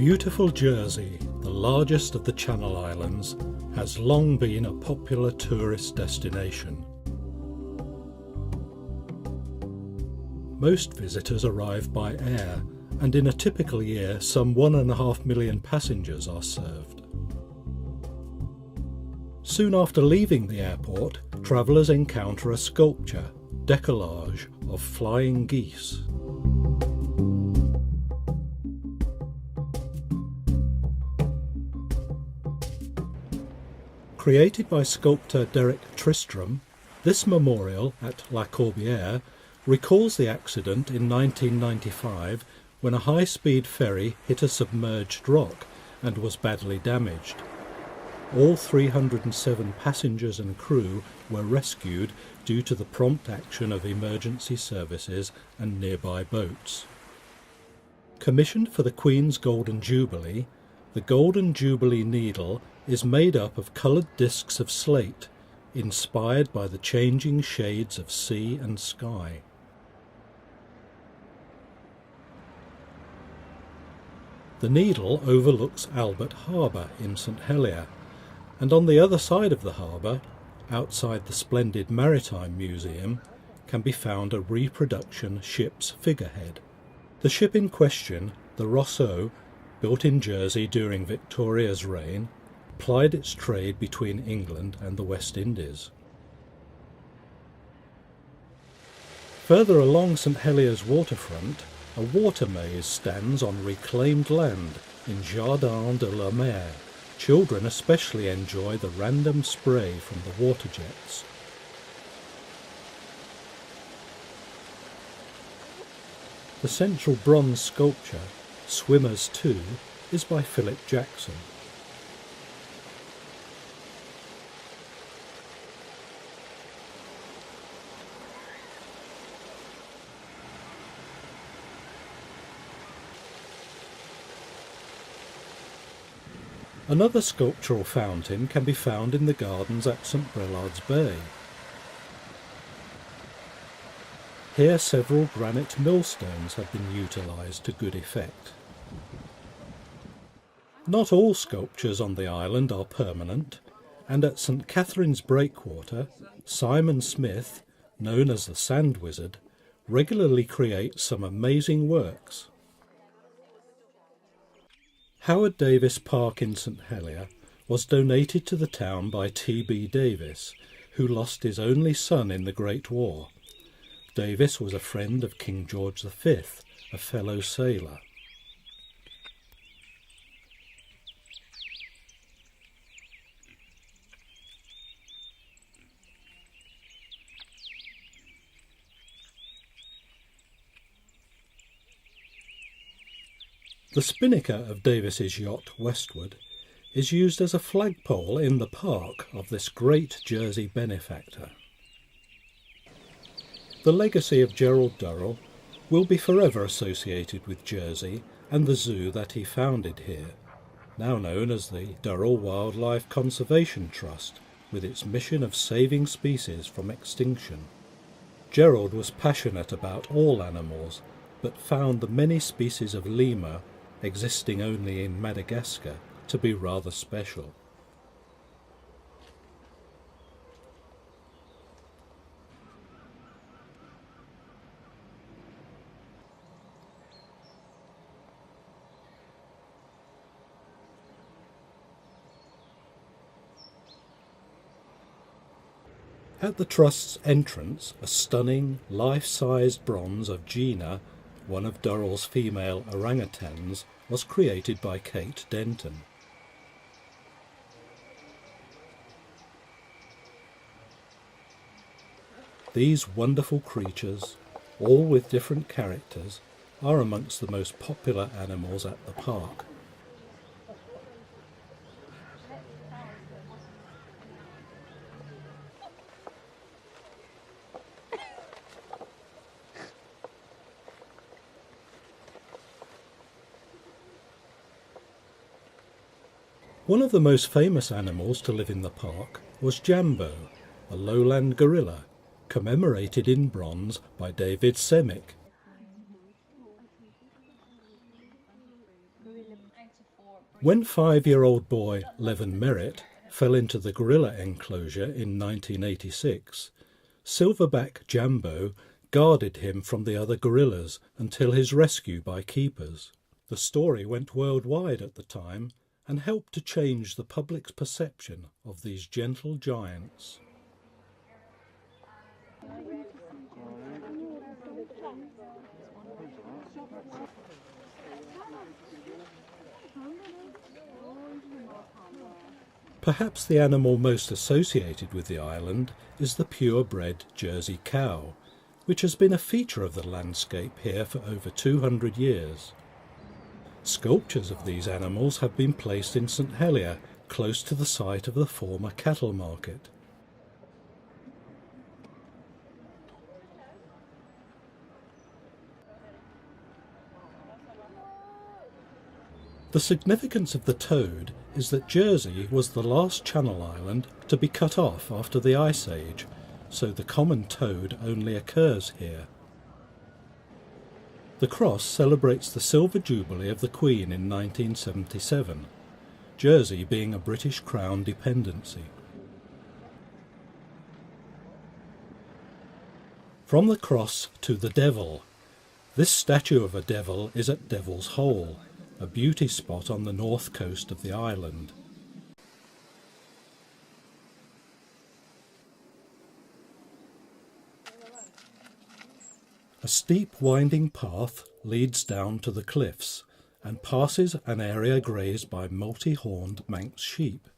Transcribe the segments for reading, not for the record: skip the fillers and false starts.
Beautiful Jersey, the largest of the Channel Islands, has long been a popular tourist destination. Most visitors arrive by air, and in a typical year some 1.5 million passengers are served. Soon after leaving the airport, travellers encounter a sculpture, Decollage, of flying geese. Created by sculptor Derek Tristram, this memorial at La Corbière recalls the accident in 1995 when a high-speed ferry hit a submerged rock and was badly damaged. All 307 passengers and crew were rescued due to the prompt action of emergency services and nearby boats. Commissioned for the Queen's Golden Jubilee, the Golden Jubilee Needle is made up of coloured discs of slate, inspired by the changing shades of sea and sky. The needle overlooks Albert Harbour in St Helier, and on the other side of the harbour, outside the splendid Maritime Museum, can be found a reproduction ship's figurehead. The ship in question, the Rousseau, built in Jersey during Victoria's reign, plied its trade between England and the West Indies. Further along St Helier's waterfront, a water maze stands on reclaimed land in Jardin de la Mer. Children especially enjoy the random spray from the water jets. The central bronze sculpture, Swimmers 2, is by Philip Jackson. Another sculptural fountain can be found in the gardens at St Brelard's Bay. Here several granite millstones have been utilised to good effect. Not all sculptures on the island are permanent, and at St Catherine's Breakwater, Simon Smith, known as the Sand Wizard, regularly creates some amazing works. Howard Davis Park in St Helier was donated to the town by T.B. Davis, who lost his only son in the Great War. Davis was a friend of King George V, a fellow sailor. The spinnaker of Davis's yacht Westward is used as a flagpole in the park of this great Jersey benefactor. The legacy of Gerald Durrell will be forever associated with Jersey and the zoo that he founded here, now known as the Durrell Wildlife Conservation Trust, with its mission of saving species from extinction. Gerald was passionate about all animals, but found the many species of lemur, existing only in Madagascar, to be rather special. At the Trust's entrance, a stunning, life-sized bronze of Gina, one of Durrell's female orangutans, was created by Kate Denton. These wonderful creatures, all with different characters, are amongst the most popular animals at the park. One of the most famous animals to live in the park was Jambo, a lowland gorilla, commemorated in bronze by David Semick. When 5-year-old boy Levin Merritt fell into the gorilla enclosure in 1986, Silverback Jambo guarded him from the other gorillas until his rescue by keepers. The story went worldwide at the time and helped to change the public's perception of these gentle giants. Perhaps the animal most associated with the island is the purebred Jersey cow, which has been a feature of the landscape here for over 200 years. Sculptures of these animals have been placed in St Helier, close to the site of the former cattle market. The significance of the toad is that Jersey was the last Channel island to be cut off after the Ice Age, so the common toad only occurs here. The cross celebrates the Silver Jubilee of the Queen in 1977, Jersey being a British Crown dependency. From the cross to the Devil. This statue of a devil is at Devil's Hole, a beauty spot on the north coast of the island. A steep winding path leads down to the cliffs and passes an area grazed by multi-horned Manx sheep.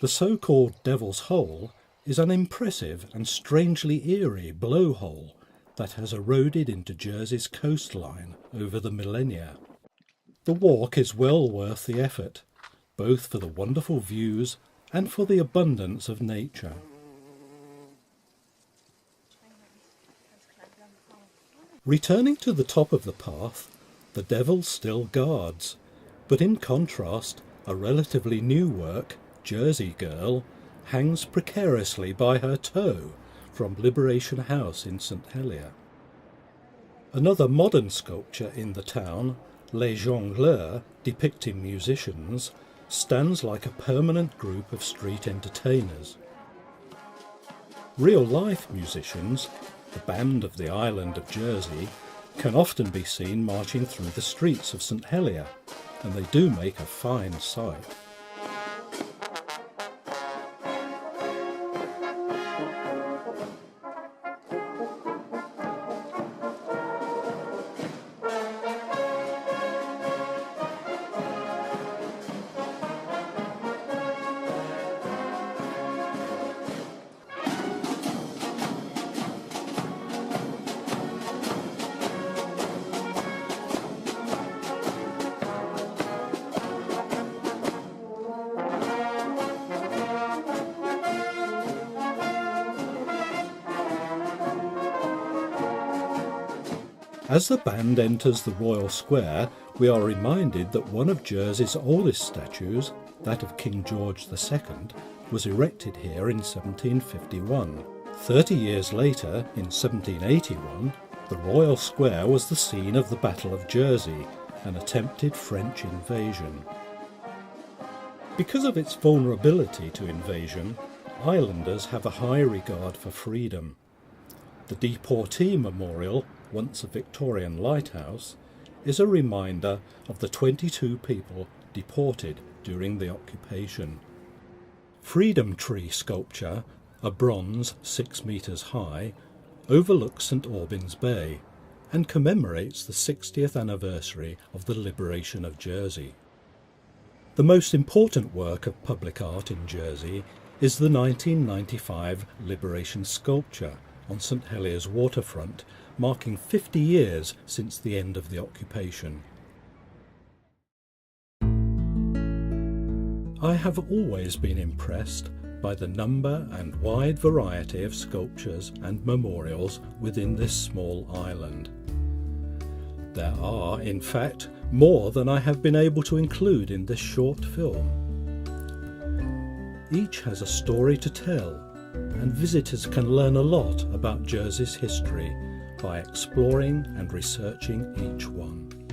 The so-called Devil's Hole is an impressive and strangely eerie blowhole that has eroded into Jersey's coastline over the millennia. The walk is well worth the effort, both for the wonderful views and for the abundance of nature. Returning to the top of the path, the Devil still guards, but in contrast, a relatively new work, Jersey Girl, hangs precariously by her toe from Liberation House in St Helier. Another modern sculpture in the town, Les Jongleurs, depicting musicians, stands like a permanent group of street entertainers. Real-life musicians, the band of the island of Jersey, can often be seen marching through the streets of St Helier, and they do make a fine sight. As the band enters the Royal Square, we are reminded that one of Jersey's oldest statues, that of King George II, was erected here in 1751. 30 years later, in 1781, the Royal Square was the scene of the Battle of Jersey, an attempted French invasion. Because of its vulnerability to invasion, islanders have a high regard for freedom. The Deportee Memorial, once a Victorian lighthouse, is a reminder of the 22 people deported during the occupation. Freedom Tree sculpture, a bronze 6 metres high, overlooks St Albans Bay and commemorates the 60th anniversary of the liberation of Jersey. The most important work of public art in Jersey is the 1995 Liberation sculpture on St Helier's waterfront, marking 50 years since the end of the occupation. I have always been impressed by the number and wide variety of sculptures and memorials within this small island. There are, in fact, more than I have been able to include in this short film. Each has a story to tell, and visitors can learn a lot about Jersey's history by exploring and researching each one.